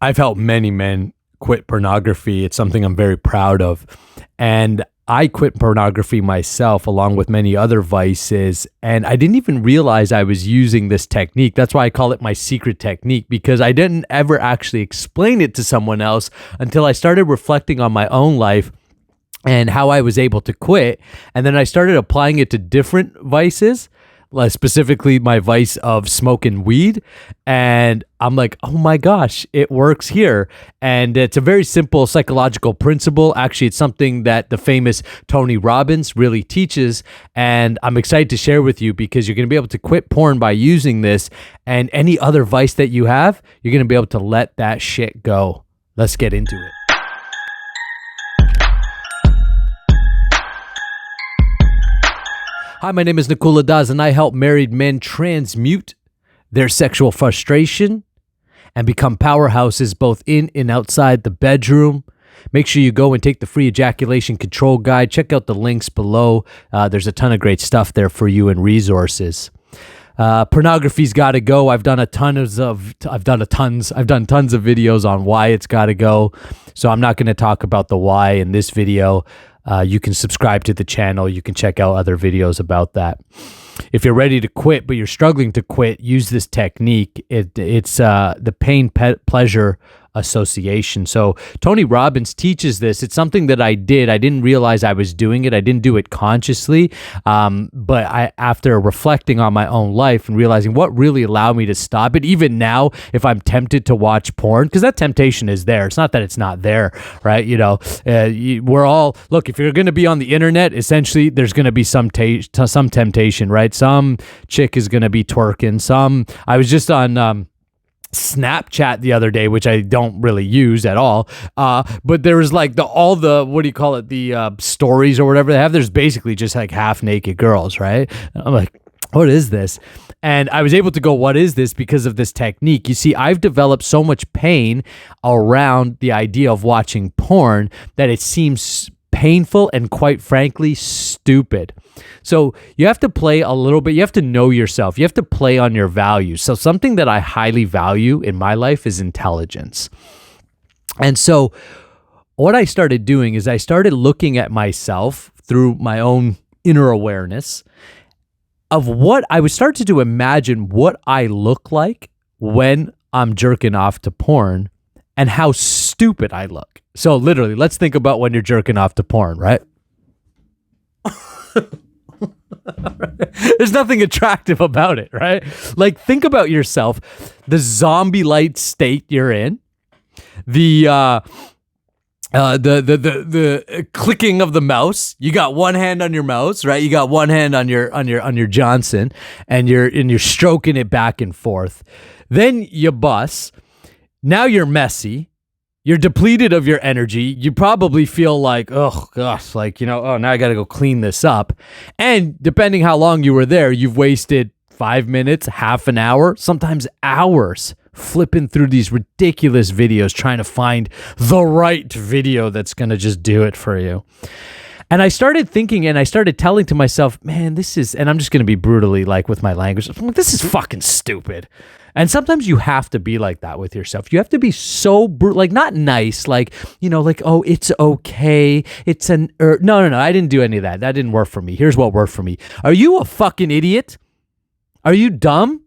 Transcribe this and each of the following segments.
I've helped many men quit pornography. It's something I'm very proud of. And I quit pornography myself along with many other vices. And I didn't even realize I was using this technique. That's why I call it my secret technique, because I didn't ever actually explain it to someone else until I started reflecting on my own life and how I was able to quit. And then I started applying it to different vices, like specifically my vice of smoking weed. And I'm like, oh my gosh, it works here. And it's a very simple psychological principle. Actually, it's something that the famous Tony Robbins really teaches. And I'm excited to share with you because you're going to be able to quit porn by using this. And any other vice that you have, you're going to be able to let that shit go. Let's get into it. Hi, my name is Nicola Daz, and I help married men transmute their sexual frustration and become powerhouses both in and outside the bedroom. Make sure you go and take the free ejaculation control guide. Check out the links below. There's a ton of great stuff there for you and resources. Pornography's got to go. I've done tons of videos on why it's got to go. So I'm not going to talk about the why in this video. You can subscribe to the channel. You can check out other videos about that. If you're ready to quit, but you're struggling to quit, use this technique. It's the pain-pleasure association. So Tony Robbins teaches this. It's something that I did. I didn't realize I was doing it. I didn't do it consciously. But after reflecting on my own life and realizing what really allowed me to stop it, even now, if I'm tempted to watch porn, because that temptation is there. It's not that it's not there, right? We're all, look, if you're going to be on the internet, essentially there's going to be some temptation, right? Some chick is going to be twerking. I was just on, Snapchat the other day, which I don't really use at all. But there was like the stories or whatever they have. There's basically just like half naked girls, right? I'm like, what is this? And I was able to go, what is this? Because of this technique. You see, I've developed so much pain around the idea of watching porn that it seems painful and quite frankly, stupid. So you have to play a little bit. You have to know yourself. You have to play on your values. So something that I highly value in my life is intelligence. And so what I started doing is I started looking at myself through my own inner awareness of what I would start to imagine what I look like when I'm jerking off to porn and how stupid I look. So literally, let's think about when you're jerking off to porn, right? There's nothing attractive about it, right? Like, think about yourself, the zombie-like state you're in, the clicking of the mouse. You got one hand on your mouse, right? You got one hand on your Johnson, and you're stroking it back and forth. Then you bust. Now you're messy. You're depleted of your energy. You probably feel like, oh gosh, now I got to go clean this up. And depending how long you were there, you've wasted 5 minutes, half an hour, sometimes hours flipping through these ridiculous videos, trying to find the right video that's going to just do it for you. And I started thinking and I started telling to myself, man, and I'm just going to be brutally with my language, this is fucking stupid. And sometimes you have to be like that with yourself. You have to be so not nice, oh, it's okay. No, I didn't do any of that. That didn't work for me. Here's what worked for me. Are you a fucking idiot? Are you dumb?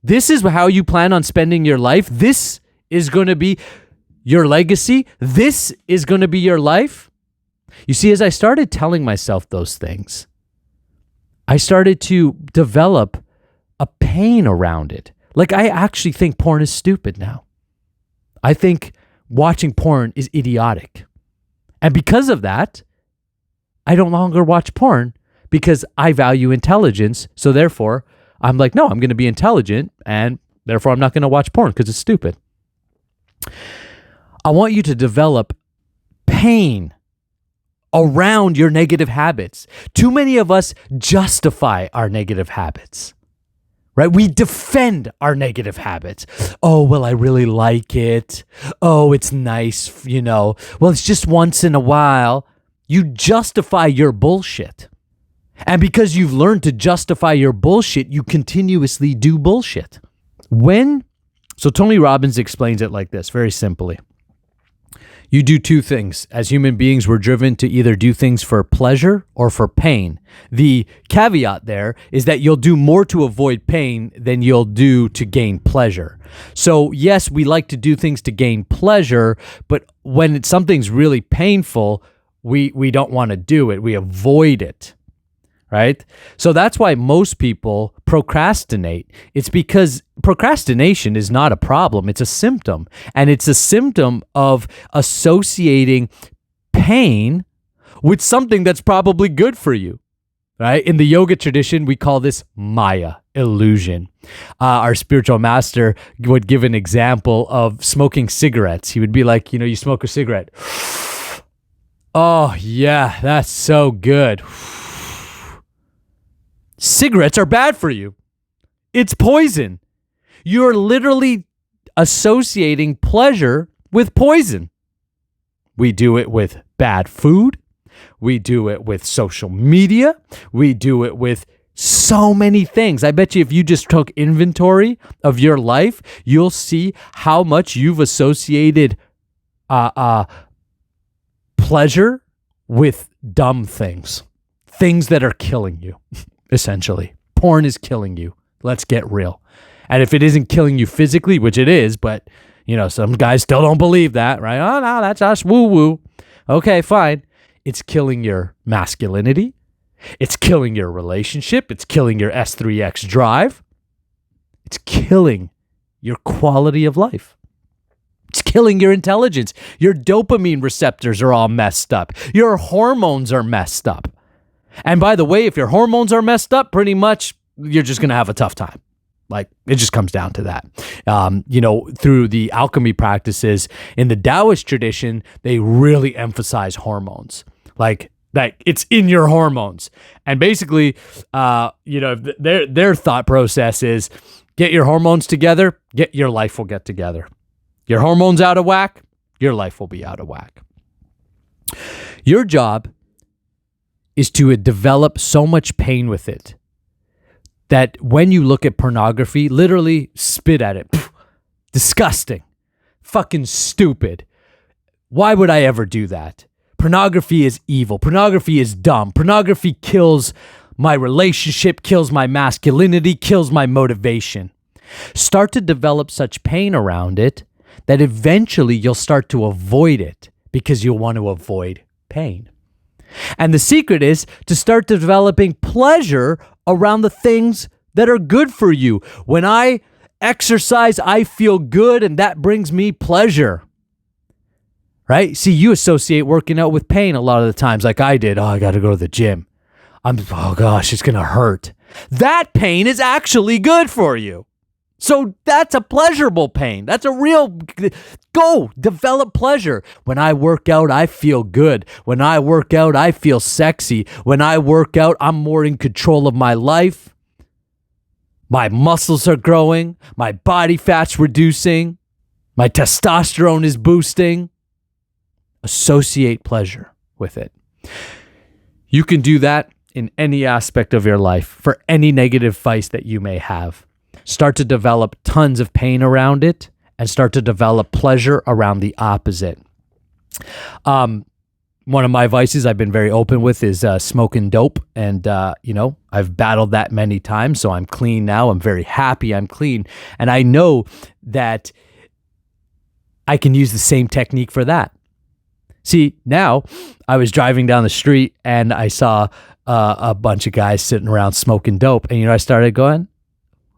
This is how you plan on spending your life. This is going to be your legacy. This is going to be your life. You see, as I started telling myself those things, I started to develop a pain around it. I actually think porn is stupid now. I think watching porn is idiotic. And because of that, I don't longer watch porn because I value intelligence. So therefore, I'm like, no, I'm going to be intelligent, and therefore I'm not going to watch porn because it's stupid. I want you to develop pain around your negative habits. Too many of us justify our negative habits. Right? We defend our negative habits. Oh, well, I really like it. Oh, it's nice, Well, it's just once in a while. You justify your bullshit. And because you've learned to justify your bullshit, you continuously do bullshit. When So Tony Robbins explains it like this, very simply. You do two things. As human beings, we're driven to either do things for pleasure or for pain. The caveat there is that you'll do more to avoid pain than you'll do to gain pleasure. So yes, we like to do things to gain pleasure, but when something's really painful, we don't want to do it. We avoid it. Right? So that's why most people procrastinate. It's because procrastination is not a problem. It's a symptom. And it's a symptom of associating pain with something that's probably good for you. Right? In the yoga tradition, we call this Maya, illusion. Our spiritual master would give an example of smoking cigarettes. He would be like, you smoke a cigarette. Oh, yeah, that's so good. Cigarettes are bad for you. It's poison. You're literally associating pleasure with poison. We do it with bad food. We do it with social media. We do it with so many things. I bet you if you just took inventory of your life, you'll see how much you've associated pleasure with dumb things that are killing you. Essentially, porn is killing you. Let's get real. And if it isn't killing you physically, which it is, but some guys still don't believe that, right? Oh no, that's us woo-woo. Okay, fine. It's killing your masculinity. It's killing your relationship. It's killing your S3X drive. It's killing your quality of life. It's killing your intelligence. Your dopamine receptors are all messed up. Your hormones are messed up. And by the way, if your hormones are messed up, pretty much you're just going to have a tough time. Like, it just comes down to that. Through the alchemy practices in the Taoist tradition, they really emphasize hormones. Like it's in your hormones. And basically, their thought process is get your hormones together, your life will get together. Your hormones out of whack, your life will be out of whack. Your job is to develop so much pain with it that when you look at pornography, literally spit at it. Pfft, disgusting. Fucking stupid. Why would I ever do that? Pornography is evil. Pornography is dumb. Pornography kills my relationship, kills my masculinity, kills my motivation. Start to develop such pain around it that eventually you'll start to avoid it because you'll want to avoid pain. And the secret is to start developing pleasure around the things that are good for you. When I exercise, I feel good, and that brings me pleasure. Right? See, you associate working out with pain a lot of the times, like I did. Oh, I got to go to the gym. Oh gosh, it's going to hurt. That pain is actually good for you. So that's a pleasurable pain. That's a real, go develop pleasure. When I work out, I feel good. When I work out, I feel sexy. When I work out, I'm more in control of my life. My muscles are growing. My body fat's reducing. My testosterone is boosting. Associate pleasure with it. You can do that in any aspect of your life for any negative vice that you may have. Start to develop tons of pain around it and start to develop pleasure around the opposite. One of my vices I've been very open with is smoking dope. And, I've battled that many times. So I'm clean now. I'm very happy I'm clean. And I know that I can use the same technique for that. See, now I was driving down the street and I saw a bunch of guys sitting around smoking dope. And, I started going,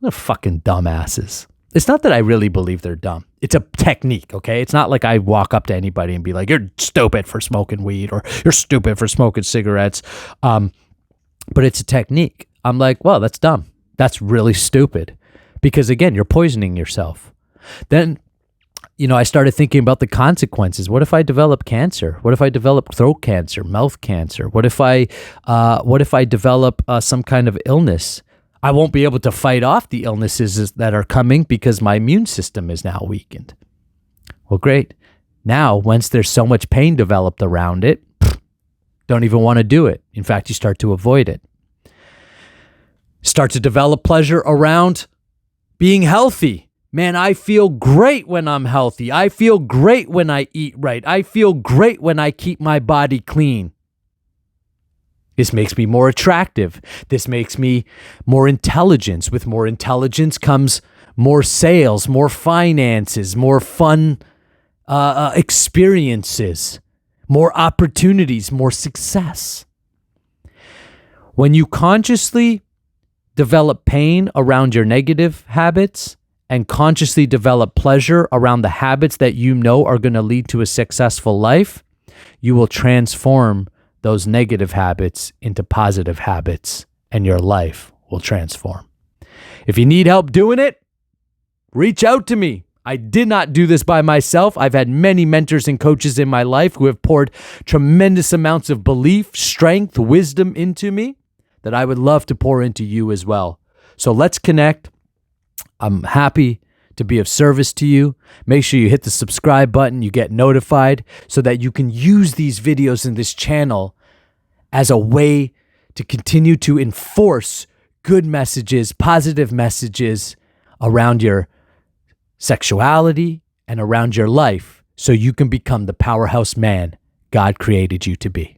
they're fucking dumbasses. It's not that I really believe they're dumb. It's a technique, okay? It's not like I walk up to anybody and be like, you're stupid for smoking weed or you're stupid for smoking cigarettes. But it's a technique. I'm like, well, that's dumb. That's really stupid. Because again, you're poisoning yourself. Then, I started thinking about the consequences. What if I develop cancer? What if I develop throat cancer, mouth cancer? What if I develop some kind of illness? I won't be able to fight off the illnesses that are coming because my immune system is now weakened. Well, great. Now, once there's so much pain developed around it, don't even want to do it. In fact, you start to avoid it. Start to develop pleasure around being healthy. Man, I feel great when I'm healthy. I feel great when I eat right. I feel great when I keep my body clean. This makes me more attractive. This makes me more intelligent. With more intelligence comes more sales, more finances, more fun experiences, more opportunities, more success. When you consciously develop pain around your negative habits and consciously develop pleasure around the habits that you know are going to lead to a successful life, you will transform those negative habits into positive habits, and your life will transform. If you need help doing it, reach out to me. I did not do this by myself. I've had many mentors and coaches in my life who have poured tremendous amounts of belief, strength, wisdom into me that I would love to pour into you as well. So let's connect. I'm happy to be of service to you. Make sure you hit the subscribe button, you get notified so that you can use these videos in this channel as a way to continue to enforce good messages, positive messages around your sexuality and around your life so you can become the powerhouse man God created you to be.